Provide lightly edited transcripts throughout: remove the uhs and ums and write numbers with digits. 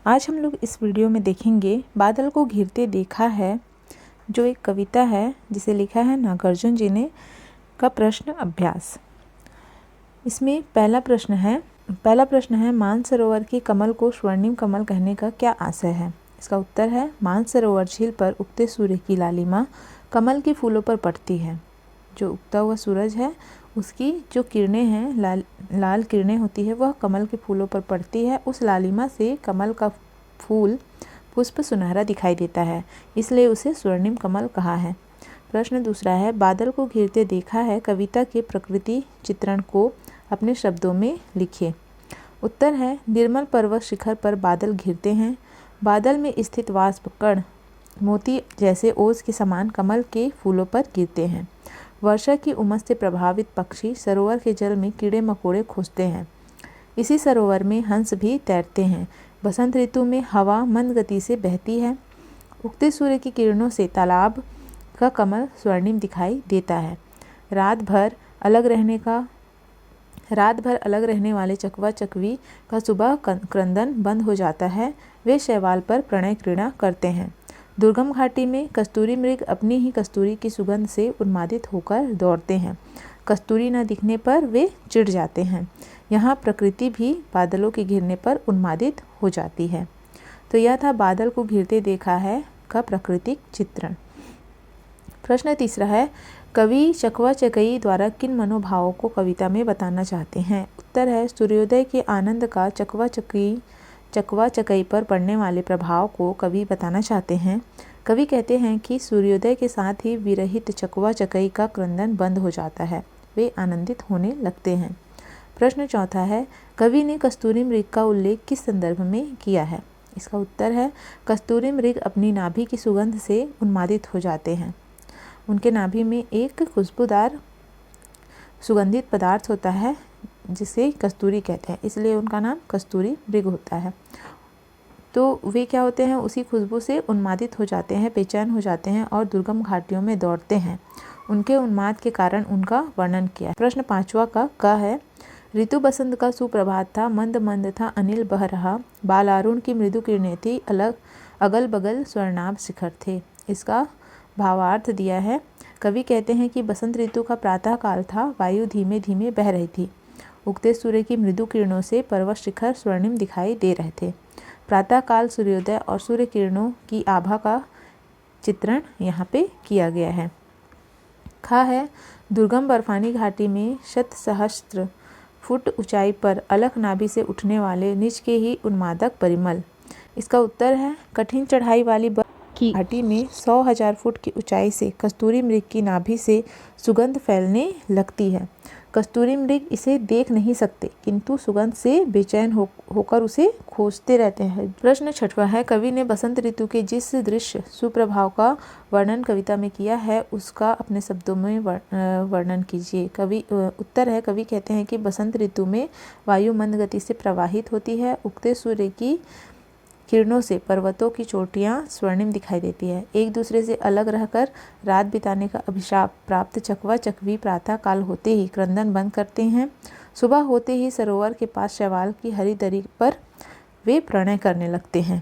आज हम लोग इस वीडियो में देखेंगे बादल को घिरते देखा है, जो एक कविता है जिसे लिखा है नागार्जुन जी ने, का प्रश्न अभ्यास। इसमें पहला प्रश्न है मानसरोवर की कमल को स्वर्णिम कमल कहने का क्या आशय है। इसका उत्तर है मानसरोवर झील पर उगते सूर्य की लालिमा कमल के फूलों पर पड़ती है। जो उगता हुआ सूरज है उसकी जो किरणें हैं, लाल किरणें होती है, वह कमल के फूलों पर पड़ती है। उस लालिमा से कमल का फूल पुष्प सुनहरा दिखाई देता है, इसलिए उसे स्वर्णिम कमल कहा है। प्रश्न दूसरा है बादल को घिरते देखा है कविता के प्रकृति चित्रण को अपने शब्दों में लिखिए। उत्तर है निर्मल पर्वत शिखर पर बादल घिरते हैं। बादल में स्थित वाष्प कण मोती जैसे ओस के समान कमल के फूलों पर गिरते हैं। वर्षा की उमस से प्रभावित पक्षी सरोवर के जल में कीड़े मकोड़े खोजते हैं। इसी सरोवर में हंस भी तैरते हैं। बसंत ऋतु में हवा मंद गति से बहती है। उगते सूर्य की किरणों से तालाब का कमल स्वर्णिम दिखाई देता है। रात भर अलग रहने वाले चकवा चकवी का सुबह क्रंदन बंद हो जाता है। वे शैवाल पर प्रणय क्रीड़ा करते हैं। दुर्गम घाटी में कस्तूरी मृग अपनी ही कस्तूरी की सुगंध से उन्मादित होकर दौड़ते हैं। कस्तूरी न दिखने पर वे चिढ़ जाते हैं। यहाँ प्रकृति भी बादलों के घिरने पर उन्मादित हो जाती है। तो यह था बादल को घिरते देखा है का प्राकृतिक चित्रण। प्रश्न तीसरा है कवि चकवा चकई द्वारा किन मनोभावों को कविता में बताना चाहते हैं। उत्तर है सूर्योदय के आनंद का चकवा चकई पर पड़ने वाले प्रभाव को कवि बताना चाहते हैं। कवि कहते हैं कि सूर्योदय के साथ ही विरहित चकवा चकई का क्रंदन बंद हो जाता है, वे आनंदित होने लगते हैं। प्रश्न चौथा है कवि ने कस्तूरी मृग का उल्लेख किस संदर्भ में किया है। इसका उत्तर है कस्तूरी मृग अपनी नाभि की सुगंध से उन्मादित हो जाते हैं। उनके नाभि में एक खुशबूदार सुगंधित पदार्थ होता है जिसे कस्तूरी कहते हैं, इसलिए उनका नाम कस्तूरी मृग होता है। तो वे क्या होते हैं, उसी खुशबू से उन्मादित हो जाते हैं, बेचैन हो जाते हैं और दुर्गम घाटियों में दौड़ते हैं। उनके उन्माद के कारण उनका वर्णन किया। प्रश्न पांचवा का है ऋतु बसंत का सुप्रभात था, मंद मंद था अनिल बह रहा, बालारुण की मृदु किरणें थी, अगल बगल स्वर्णाभ शिखर थे। इसका भावार्थ दिया है। कवि कहते हैं कि बसंत ऋतु का प्रातः काल था, वायु धीमे धीमे बह रही थी। उगते सूर्य की मृदु किरणों से पर्वत शिखर स्वर्णिम दिखाई दे रहे थे। प्रातः काल सूर्योदय और सूर्य किरणों की आभा का चित्रण यहाँ पे किया गया है। खा है दुर्गम बर्फानी घाटी में शत सहस्त्र फुट ऊंचाई पर अलख नाभि से उठने वाले निज के ही उन्मादक परिमल। इसका उत्तर है कठिन चढ़ाई वाली की घाटी में 100,000 फुट की ऊंचाई से कस्तूरी मृग की नाभि से सुगंध फैलने लगती है। कस्तूरी मृग इसे देख नहीं सकते, किंतु सुगंध से बेचैन होकर उसे खोजते रहते हैं। प्रश्न छठवां है कवि ने बसंत ऋतु के जिस दृश्य सुप्रभाव का वर्णन कविता में किया है उसका अपने शब्दों में वर्णन कीजिए। उत्तर है कवि कहते हैं कि बसंत ऋतु में वायु मंद गति से प्रवाहित होती है। उगते सूर्य की किरणों से पर्वतों की चोटियां स्वर्णिम दिखाई देती है। एक दूसरे से अलग रहकर रात बिताने का अभिशाप प्राप्त चकवा चकवी प्रातः काल होते ही क्रंदन बंद करते हैं। सुबह होते ही सरोवर के पास शैवाल की हरी दरी पर वे प्रणय करने लगते हैं।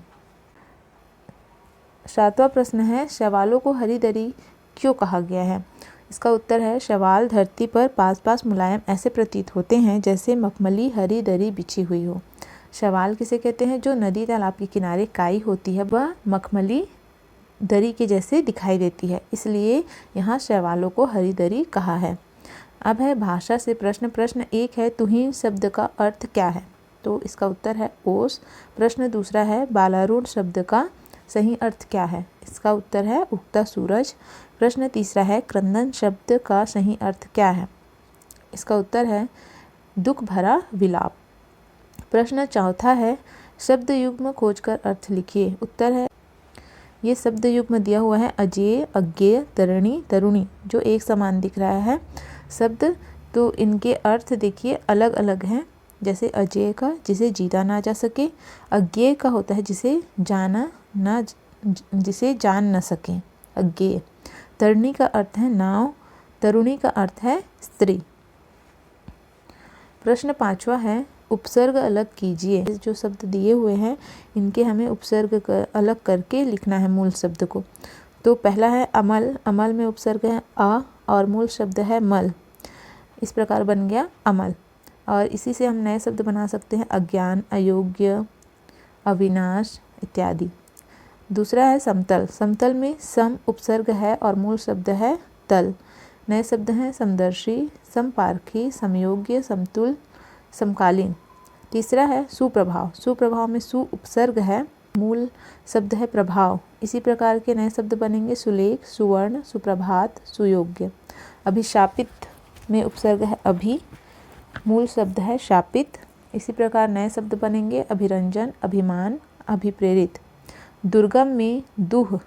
सातवां प्रश्न है शैवालों को हरी दरी क्यों कहा गया है। इसका उत्तर है शैवाल धरती पर पास पास मुलायम ऐसे प्रतीत होते हैं जैसे मखमली हरी दरी बिछी हुई हो। शैवाल किसे कहते हैं, जो नदी तालाब के किनारे काई होती है वह मखमली दरी के जैसे दिखाई देती है, इसलिए यहाँ शैवालों को हरी दरी कहा है। अब है भाषा से प्रश्न एक है तुहीन शब्द का अर्थ क्या है। तो इसका उत्तर है ओस। प्रश्न दूसरा है बालारुण शब्द का सही अर्थ क्या है। इसका उत्तर है उगता सूरज। प्रश्न तीसरा है क्रंदन शब्द का सही अर्थ क्या है। इसका उत्तर है दुख भरा विलाप। प्रश्न चौथा है शब्द युग्म खोजकर अर्थ लिखिए। उत्तर है ये शब्द युग्म दिया हुआ है अजेय अज्ञेय तरुणी तरुणी, जो एक समान दिख रहा है शब्द, तो इनके अर्थ देखिए अलग अलग हैं। जैसे अजेय का जिसे जीता ना जा सके, अज्ञेय का होता है जिसे जान न सके अज्ञेय। तरुणी का अर्थ है नाव, तरुणी का अर्थ है स्त्री। प्रश्न पांचवा है उपसर्ग अलग कीजिए। जो शब्द दिए हुए हैं इनके हमें उपसर्ग अलग करके लिखना है मूल शब्द को। तो पहला है अमल, अमल में उपसर्ग है अ और मूल शब्द है मल। इस प्रकार बन गया अमल। और इसी से हम नए शब्द बना सकते हैं अज्ञान, अयोग्य, अविनाश इत्यादि। दूसरा है समतल, समतल में सम उपसर्ग है और मूल शब्द है तल। नए शब्द हैं समदर्शी, समपारखी, समयोग्य, समतुल, समकालीन। तीसरा है सुप्रभाव, सुप्रभाव में सु उपसर्ग है, मूल शब्द है प्रभाव। इसी प्रकार के नए शब्द बनेंगे सुलेख, सुवर्ण, सुप्रभात, सुयोग्य। अभिशापित में उपसर्ग है अभि, मूल शब्द है शापित। इसी प्रकार नए शब्द बनेंगे अभिरंजन, अभिमान, अभिप्रेरित। दुर्गम में दुह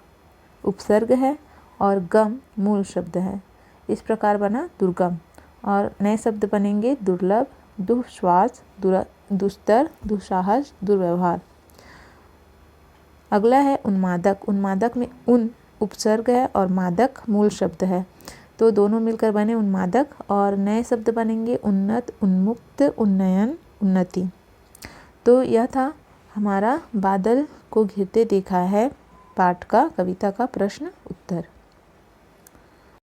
उपसर्ग है और गम मूल शब्द है। इस प्रकार बना दुर्गम। और नए शब्द बनेंगे दुर्लभ, दुःश्वास, दुस्तर, दुस्साहस, दुर्व्यवहार। अगला है उन्मादक, उन्मादक में उन उपसर्ग है और मादक मूल शब्द है। तो दोनों मिलकर बने उन्मादक। और नए शब्द बनेंगे उन्नत, उन्मुक्त, उन्नयन, उन्नति। तो यह था हमारा बादल को घिरते देखा है पाठ का, कविता का प्रश्न उत्तर।